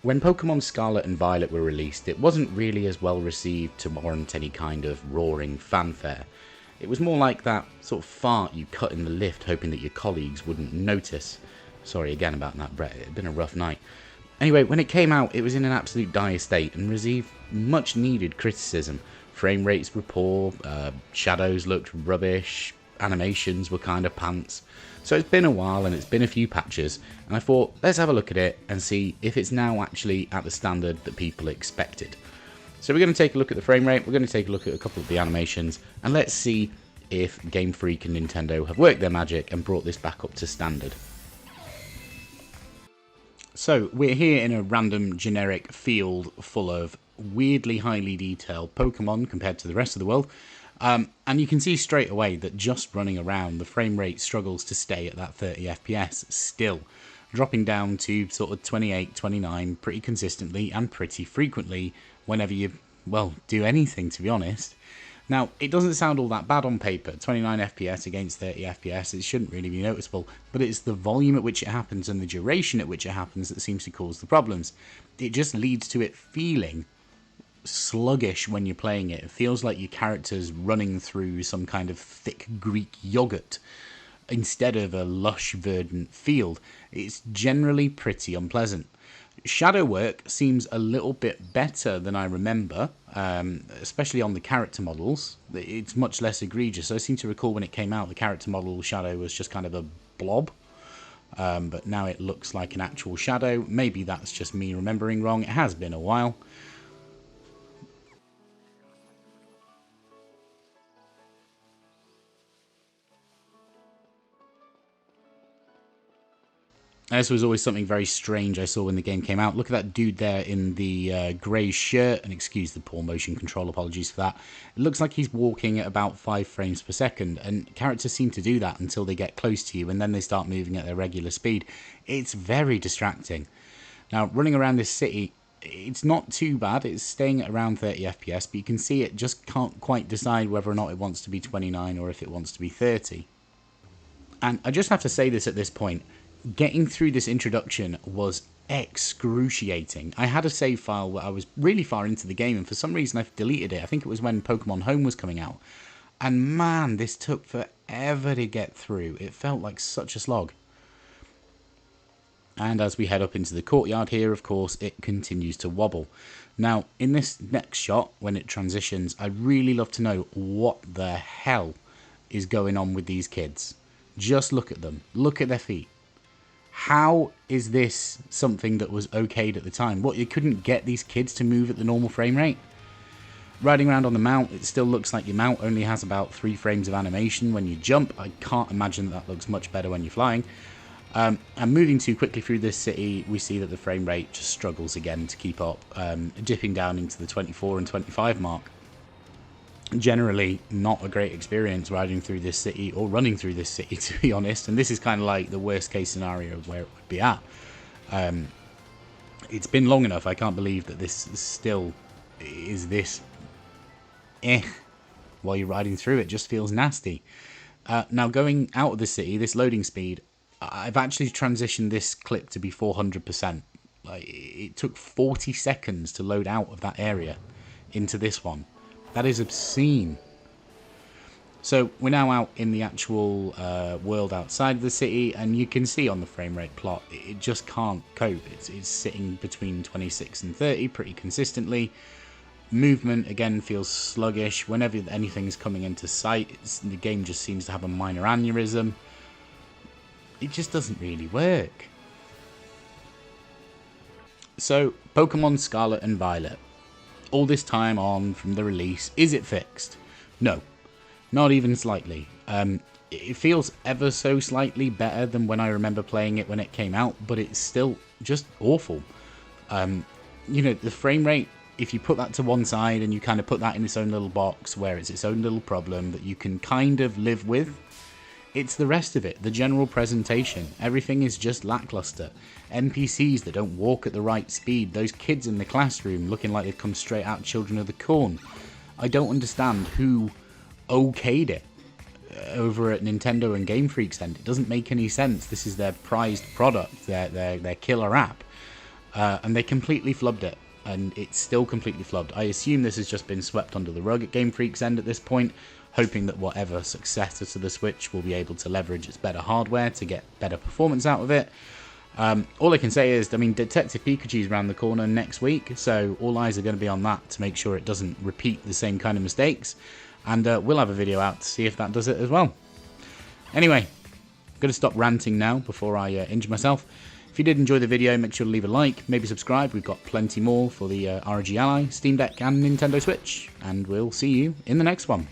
When Pokemon Scarlet and Violet were released, it wasn't really as well received to warrant any kind of roaring fanfare. It was more like that sort of fart you cut in the lift hoping that your colleagues wouldn't notice. Sorry again about that, Brett, it had been a rough night. Anyway, when it came out, it was in an absolute dire state and received much needed criticism. Frame rates were poor, shadows looked rubbish, animations were kind of pants. So it's been a while and it's been a few patches, and I thought, let's have a look at it and see if it's now actually at the standard that people expected. So we're going to take a look at the frame rate, we're going to take a look at a couple of the animations, and let's see if Game Freak and Nintendo have worked their magic and brought this back up to standard. So we're here in a random generic field full of weirdly highly detailed Pokemon compared to the rest of the world. And you can see straight away that just running around, the frame rate struggles to stay at that 30 FPS still, dropping down to sort of 28, 29 pretty consistently and pretty frequently whenever you, well, do anything, to be honest. Now, it doesn't sound all that bad on paper, 29 FPS against 30 FPS, it shouldn't really be noticeable, but it's the volume at which it happens and the duration at which it happens that seems to cause the problems. It just leads to it feeling sluggish when you're playing it. It feels like your character's running through some kind of thick Greek yogurt instead of a lush verdant field. It's generally pretty unpleasant. Shadow work seems a little bit better than I remember, especially on the character models. It's much less egregious. I seem to recall when it came out the character model shadow was just kind of a blob, but now it looks like an actual shadow. Maybe that's just me remembering wrong. It has been a while. This was always something very strange I saw when the game came out. Look at that dude there in the grey shirt, and excuse the poor motion control, apologies for that. It looks like he's walking at about 5 frames per second, and characters seem to do that until they get close to you, and then they start moving at their regular speed. It's very distracting. Now, running around this city, it's not too bad. It's staying at around 30 FPS, but you can see it just can't quite decide whether or not it wants to be 29 or if it wants to be 30. And I just have to say this at this point. Getting through this introduction was excruciating. I had a save file where I was really far into the game, and for some reason I've deleted it. I think it was when Pokemon Home was coming out. And man, this took forever to get through. It felt like such a slog. And as we head up into the courtyard here, of course, it continues to wobble. Now, in this next shot, when it transitions, I'd really love to know what the hell is going on with these kids. Just look at them. Look at their feet. How is this something that was okayed at the time? What, you couldn't get these kids to move at the normal frame rate? Riding around on the mount, it still looks like your mount only has about 3 frames of animation when you jump. I can't imagine that looks much better when you're flying. And moving too quickly through this city, we see that the frame rate just struggles again to keep up, dipping down into the 24 and 25 mark. Generally not a great experience riding through this city or running through this city, to be honest, and this is kind of like the worst case scenario of where it would be at. It's been long enough. I can't believe that this still is this while you're riding through. It just feels nasty. Now, going out of the city, this loading speed, I've actually transitioned this clip to be 400%. Like, it took 40 seconds to load out of that area into this one. That is obscene. So we're now out in the actual world outside of the city, and you can see on the frame rate plot, it just can't cope. It's sitting between 26 and 30 pretty consistently. Movement, again, feels sluggish. Whenever anything's coming into sight, the game just seems to have a minor aneurysm. It just doesn't really work. So, Pokemon Scarlet and Violet. All this time on from the release, is it fixed? No, not even slightly. It feels ever so slightly better than when I remember playing it when it came out, but it's still just awful. You know, the frame rate, if you put that to one side and you kind of put that in its own little box where it's its own little problem that you can kind of live with, it's the rest of it, the general presentation. Everything is just lackluster. NPCs that don't walk at the right speed, those kids in the classroom looking like they've come straight out Children of the Corn. I don't understand who okayed it over at Nintendo and Game Freak's end. It doesn't make any sense. This is their prized product, their killer app. and they completely flubbed it, and it's still completely flubbed. I assume this has just been swept under the rug at Game Freak's end at this point, hoping that whatever successor to the Switch will be able to leverage its better hardware to get better performance out of it. All I can say is, I mean, Detective Pikachu's around the corner next week, so all eyes are going to be on that to make sure it doesn't repeat the same kind of mistakes, and we'll have a video out to see if that does it as well. Anyway, I'm going to stop ranting now before I injure myself. If you did enjoy the video, make sure to leave a like, maybe subscribe. We've got plenty more for the ROG Ally, Steam Deck and Nintendo Switch, and we'll see you in the next one.